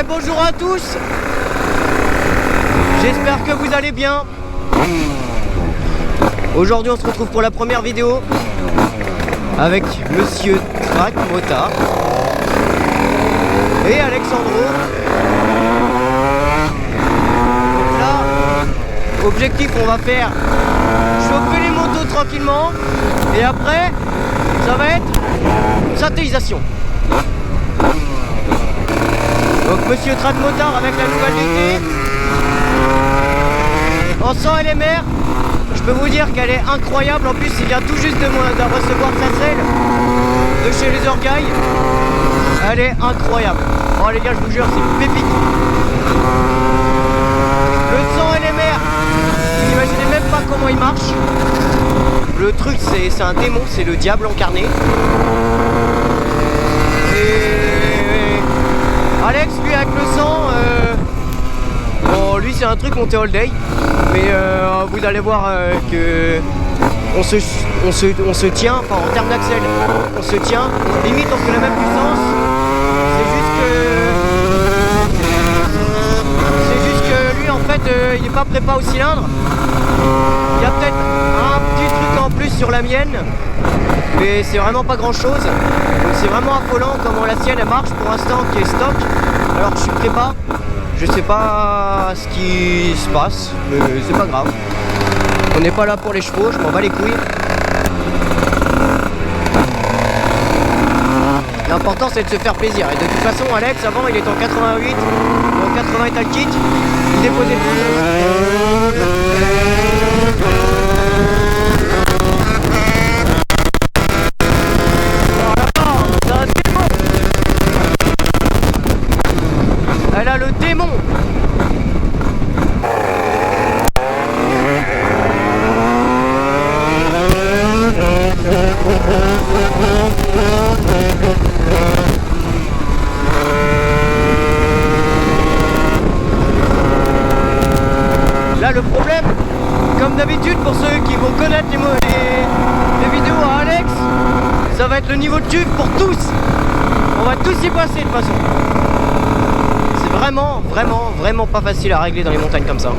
bonjour à tous. J'espère que vous allez bien. Aujourd'hui on se retrouve pour la première vidéo avec Monsieur Track Motard et Alexandro. Donc là, objectif, on va faire chauffer les motos tranquillement et après ça va être syntétisation. Donc Monsieur Track Motard avec la nouvelle DT en 100 LMR. Je peux vous dire qu'elle est incroyable. En plus il vient tout juste de recevoir sa selle de chez les Orgailles. Elle est incroyable. Oh les gars, je vous jure, c'est une pépite. Le 100 LMR, vous n'imaginez même pas comment il marche. Le truc c'est un démon, c'est le diable incarné. Et Alex, lui avec le 100, bon, lui c'est un truc monté all day. Mais vous allez voir que on se tient, enfin en termes d'axel, on se tient, limite on fait la même puissance. C'est juste que lui en fait il n'est pas prépa au cylindre. Il y a peut-être un petit truc en plus sur la mienne, mais c'est vraiment pas grand chose. Donc c'est vraiment affolant comment la sienne elle marche pour l'instant qui est stock, alors que je suis prépa. Je sais pas ce qui se passe, mais c'est pas grave. On n'est pas là pour les chevaux, je m'en bats les couilles. L'important c'est de se faire plaisir. Et de toute façon Alex avant il était en 88, en 80 étal kit, il déposait tout. Elle a le démon. Là le problème, comme d'habitude pour ceux qui vont connaître les vidéos à Alex, ça va être le niveau de tube pour tous. On va tous y passer de toute façon. Vraiment pas facile à régler dans les montagnes comme ça.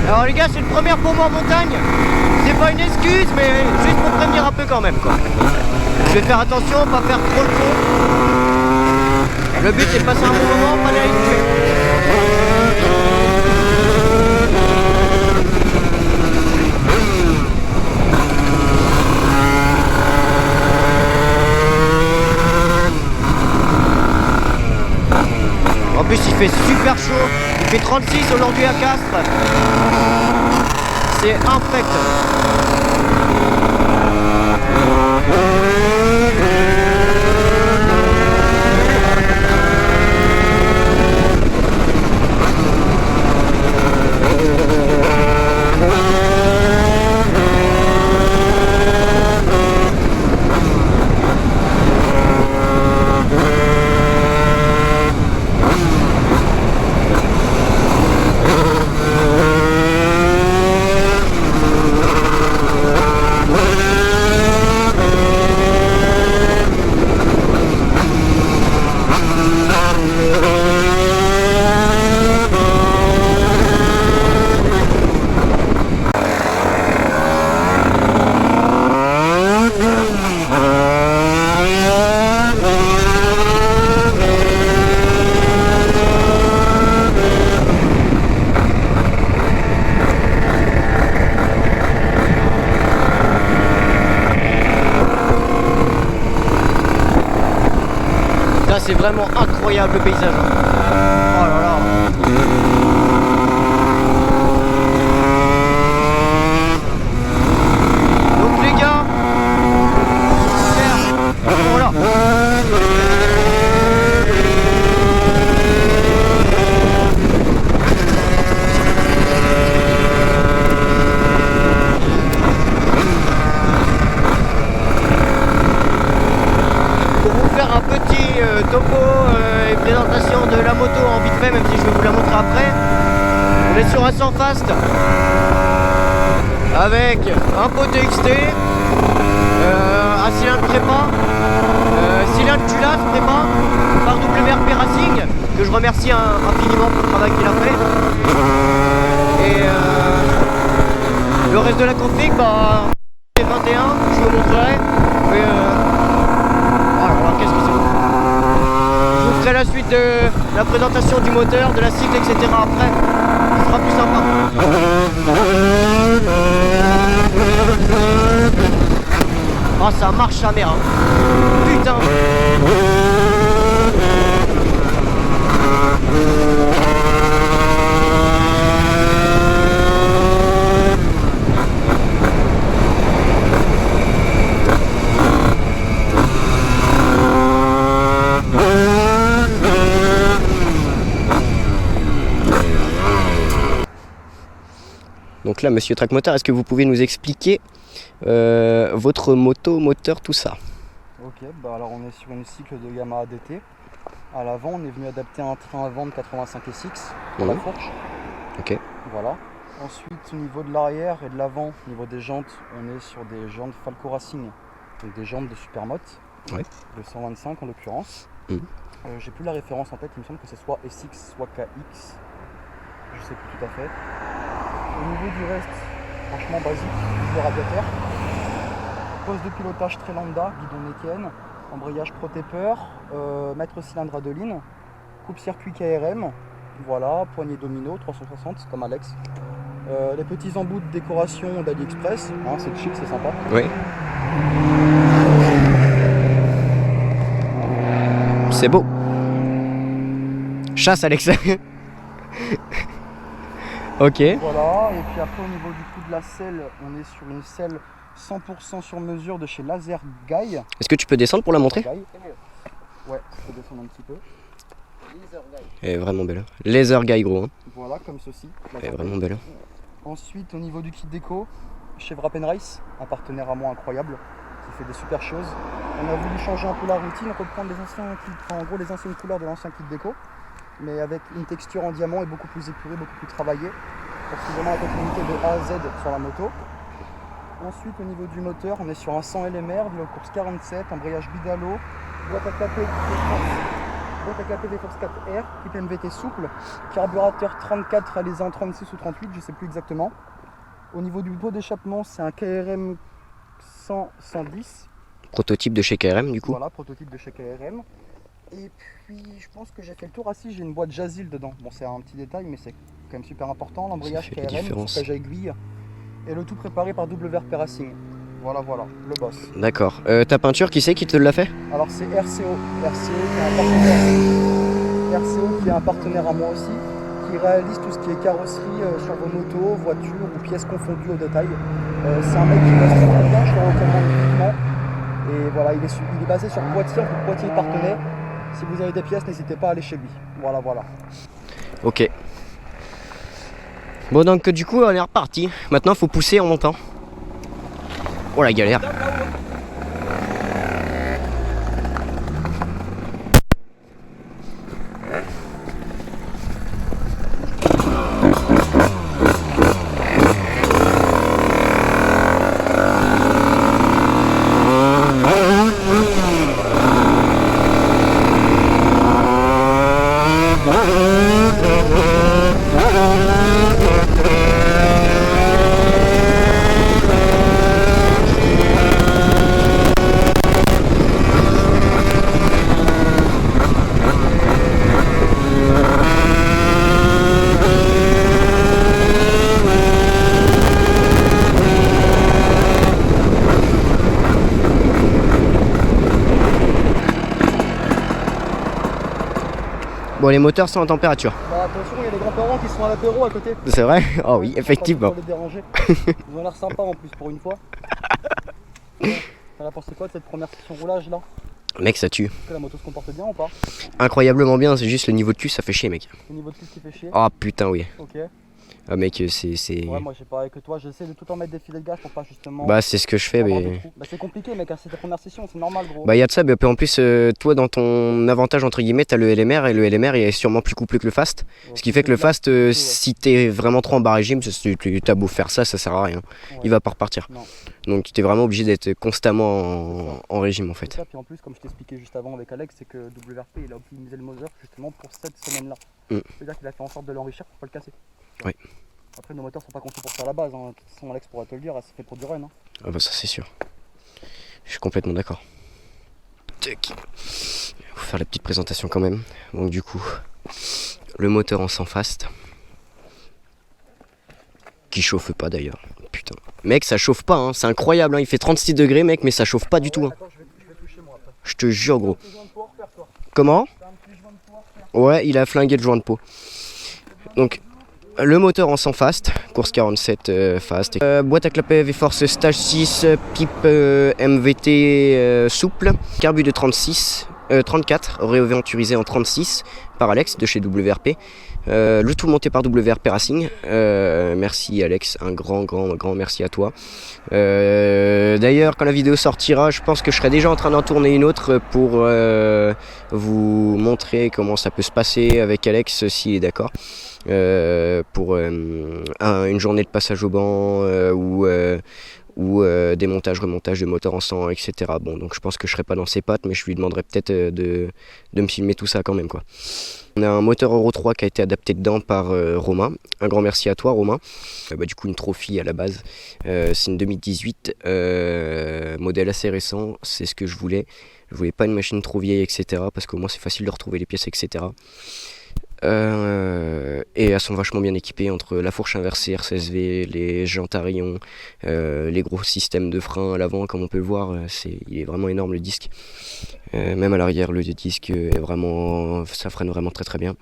Alors les gars, c'est une première pour moi en montagne. C'est pas une excuse, mais juste pour prévenir un peu quand même quoi. Je vais faire attention, pas faire trop le con. Le but c'est de passer un bon moment, pas d'aller tuer. En plus il fait super chaud, il fait 36 aujourd'hui à Castres. C'est infect. c'est vraiment incroyable le paysage. Oh là là. Donc les gars, voilà. Un petit topo et présentation de la moto en vite fait, même si je vais vous la montrer après. On est sur un 100 fast avec un pot TXT, un cylindre prépa, cylindre Tulas prépa par WRP Racing, que je remercie infiniment pour le travail qu'il a fait. Et le reste de la config, bah, c'est 21, je vous montrerai. Mais alors, qu'est-ce que c'est? Je vous ferai la suite de la présentation du moteur, de la cycle, etc. après. Ce sera plus sympa. Oh, ça marche sa mère. Putain. Donc là, monsieur Trackmoteur, est-ce que vous pouvez nous expliquer votre moto, moteur, tout ça? Ok, bah alors on est sur une cycle de Yamaha DT. À l'avant, on est venu adapter un train à vent de 85 SX pour la fourche. Ok. Voilà. Ensuite, au niveau de l'arrière et de l'avant, au niveau des jantes, on est sur des jantes Falco Racing, donc des jantes de Supermoto, de 125 en l'occurrence. J'ai plus la référence en tête, il me semble que c'est soit SX, soit KX. Je sais plus tout à fait. Au niveau du reste, franchement basique, le radiateur, poste de pilotage très lambda, guidon Necken, embrayage pro-taper, mètre cylindre Adeline, coupe-circuit KRM, voilà, poignée domino 360 comme Alex. Les petits embouts de décoration d'AliExpress, hein, c'est chic, c'est sympa. Oui. C'est beau. Chasse Alex. Ok. Voilà, et puis après au niveau du coup de la selle, on est sur une selle 100% sur mesure de chez Laser Guy. Est-ce que tu peux descendre pour la montrer? Ouais, je peux descendre un petit peu. Elle est vraiment belle. Laser Guy gros. Hein. Voilà, comme ceci. Elle est vraiment belle. Ensuite, au niveau du kit déco, chez Wrap'n'Rice, un partenaire à moi incroyable, qui fait des super choses. On a voulu changer un peu la routine, reprendre les anciens kits, en gros les anciennes couleurs de l'ancien kit déco, mais avec une texture en diamant et beaucoup plus épurée, beaucoup plus travaillée, pour vraiment la continuité de A à Z sur la moto. Ensuite, au niveau du moteur, on est sur un 100 LMR, de la course 47, embrayage bidalo, boîte à clapper V-Force 4R, type MVT souple, carburateur 34 réalisé en 36 ou 38, je ne sais plus exactement. Au niveau du pot d'échappement, c'est un KRM 110. Prototype de chez KRM du coup. Voilà, prototype de chez KRM. Et puis, je pense que j'ai fait le tour. Ah si, j'ai une boîte Jazil dedans. Bon, c'est un petit détail, mais c'est quand même super important. L'embrayage KRM, stockage à aiguille. Et le tout préparé par WRP Racing. Voilà, voilà, le boss. D'accord. Ta peinture, qui c'est qui te l'a fait? Alors c'est RCO. RCO qui est un partenaire à moi aussi, qui réalise tout ce qui est carrosserie sur vos motos, voitures ou pièces confondues au détail. C'est un mec qui bosse très bien, je le recommande vivement. Et voilà, il est basé sur Poitiers, Poitiers Partenay. Si vous avez des pièces, n'hésitez pas à aller chez lui. Voilà, voilà. Ok. Bon, donc du coup, on est reparti. Maintenant, il faut pousser en montant. Oh la galère. Bon, les moteurs sont en température. Bah attention, il y a les grands-parents qui sont à l'apéro à côté. C'est vrai? Oh oui, effectivement. Pas les déranger. Ils ont l'air sympas en plus pour une fois. T'en as pensé quoi de cette première session roulage là? Mec, ça tue. Est-ce que la moto se comporte bien ou pas? Incroyablement bien, c'est juste le niveau de cul, ça fait chier, mec. Le niveau de cul qui fait chier? Oh putain, oui. Ok. Ah mec, c'est... Ouais, moi j'ai pareil que toi, j'essaie de tout en mettre des filets de gaz pour pas justement... Bah c'est ce que je fais, mais... Bah c'est compliqué mec, c'est ta première session, c'est normal gros. Bah y'a de ça, mais en plus, toi dans ton avantage entre guillemets, t'as le LMR, et le LMR il est sûrement plus couplé que le fast. Ce qui fait que le fast, si t'es vraiment trop en bas régime, t'as beau faire ça, ça sert à rien. Ouais. Il va pas repartir. Non. Donc t'es vraiment obligé d'être constamment en régime en fait. Ça, puis en plus, comme je t'expliquais juste avant avec Alex, c'est que WRP il a optimisé le moteur justement pour cette semaine-là. C'est-à-dire qu'il a fait en sorte de l'enrichir pour pas le casser. Oui. Après nos moteurs sont pas conçus pour ça à la base, hein. De toute façon Alex pourra te le dire, c'est fait pour du run. Hein. Ah bah ça c'est sûr. Je suis complètement d'accord. Il faut faire la petite présentation quand même. Donc du coup, le moteur en 100 fast. Qui chauffe pas d'ailleurs. Putain. Mec, ça chauffe pas, hein. C'est incroyable, hein. Il fait 36 degrés mec, mais ça chauffe pas du tout. Hein. Attends, je vais toucher moi après. Je te jure gros. Comment? Ouais, il a flingué le joint de peau. Donc, le moteur en 100 fast, course 47 fast. Boîte à clapet V-Force Stage 6, pipe MVT souple, carbu de 34, réaventurisé en 36 par Alex de chez WRP. Le tout monté par WRP Racing. Merci Alex, un grand merci à toi. D'ailleurs quand la vidéo sortira, je pense que je serai déjà en train d'en tourner une autre pour vous montrer comment ça peut se passer avec Alex s'il est d'accord. Pour une journée de passage au banc ou démontage, remontage de moteur en 100, etc. Bon, donc je pense que je serai pas dans ses pattes, mais je lui demanderai peut-être de me filmer tout ça quand même, quoi. On a un moteur Euro 3 qui a été adapté dedans par Romain. Un grand merci à toi, Romain. Du coup, une trophy à la base. C'est une 2018, modèle assez récent. C'est ce que je voulais. Je voulais pas une machine trop vieille, etc. Parce qu'au moins c'est facile de retrouver les pièces, etc. Et elles sont vachement bien équipées entre la fourche inversée RCSV, les jantes à rayons, les gros systèmes de frein à l'avant comme on peut le voir, il est vraiment énorme le disque. Même à l'arrière le disque est vraiment, ça freine vraiment très bien.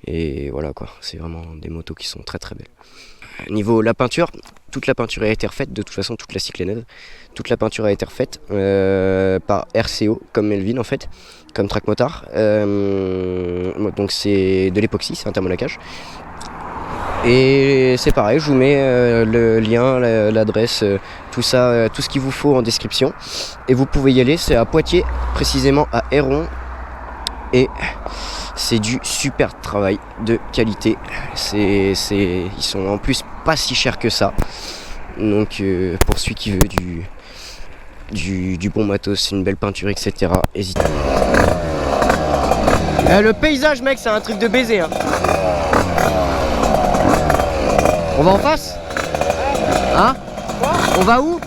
Et voilà quoi, c'est vraiment des motos qui sont très belles. Niveau la peinture, toute la peinture a été refaite, de toute façon toute la cycle est neuve. Toute la peinture a été refaite par RCO comme Melvin en fait. Comme track motard, donc c'est de l'époxy, c'est un thermolacage. Et c'est pareil, je vous mets le lien, l'adresse, tout ça, tout ce qu'il vous faut en description. Et vous pouvez y aller, c'est à Poitiers, précisément à Héron. Et c'est du super travail de qualité. Ils sont en plus pas si chers que ça. Donc pour celui qui veut du bon matos, une belle peinture, etc. Hésitez. Le paysage mec c'est un truc de baiser hein. On va en face? Hein? On va où?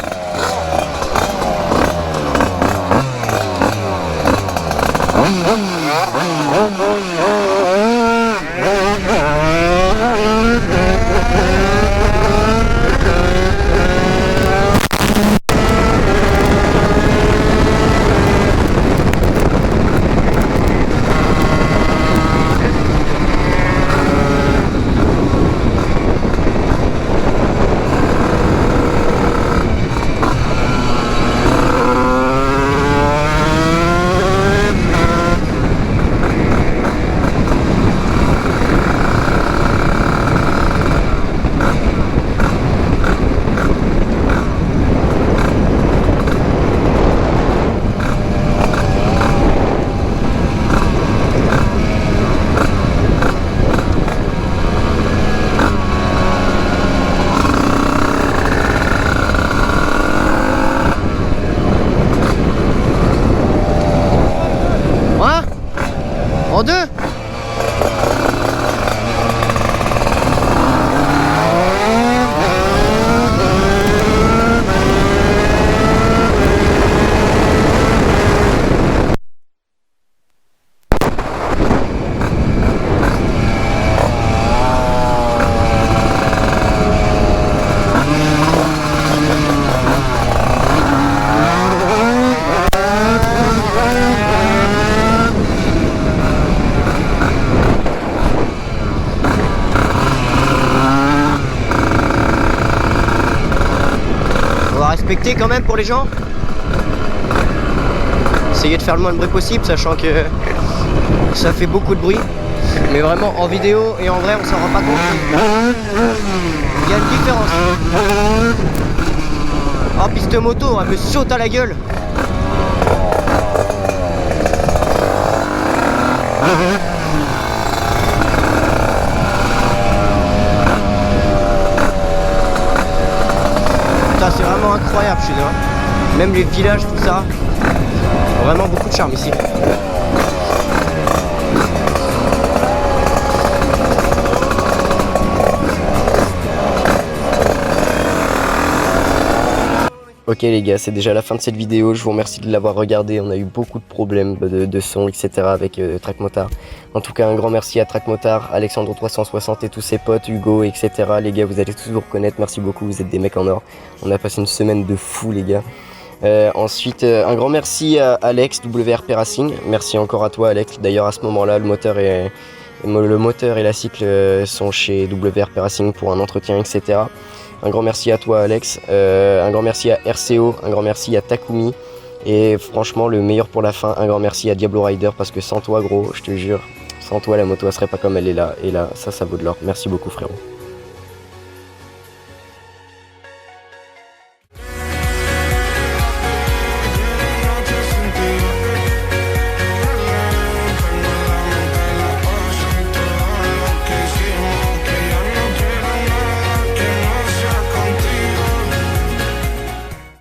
respecter quand même pour les gens. Essayez de faire le moins de bruit possible, sachant que ça fait beaucoup de bruit. Mais vraiment en vidéo et en vrai on s'en rend pas compte. Il y a une différence. Oh, piste moto, elle me saute à la gueule. Putain, c'est vraiment incroyable chez nous. Même les villages, tout ça. Vraiment beaucoup de charme ici. Ok les gars, c'est déjà la fin de cette vidéo, je vous remercie de l'avoir regardé, on a eu beaucoup de problèmes de son, etc. avec Trackmotard. En tout cas, un grand merci à Trackmotard, Alexandre360 et tous ses potes, Hugo, etc. Les gars, vous allez tous vous reconnaître, merci beaucoup, vous êtes des mecs en or. On a passé une semaine de fou les gars. Ensuite, un grand merci à Alex, WRP Racing, merci encore à toi Alex. D'ailleurs à ce moment-là, le moteur et la cycle sont chez WRP Racing pour un entretien, etc. Un grand merci à toi Alex, un grand merci à RCO, un grand merci à Takumi et franchement le meilleur pour la fin, un grand merci à Diablo Rider parce que sans toi gros, je te jure, sans toi la moto elle serait pas comme elle est là et là ça vaut de l'or. Merci beaucoup frérot.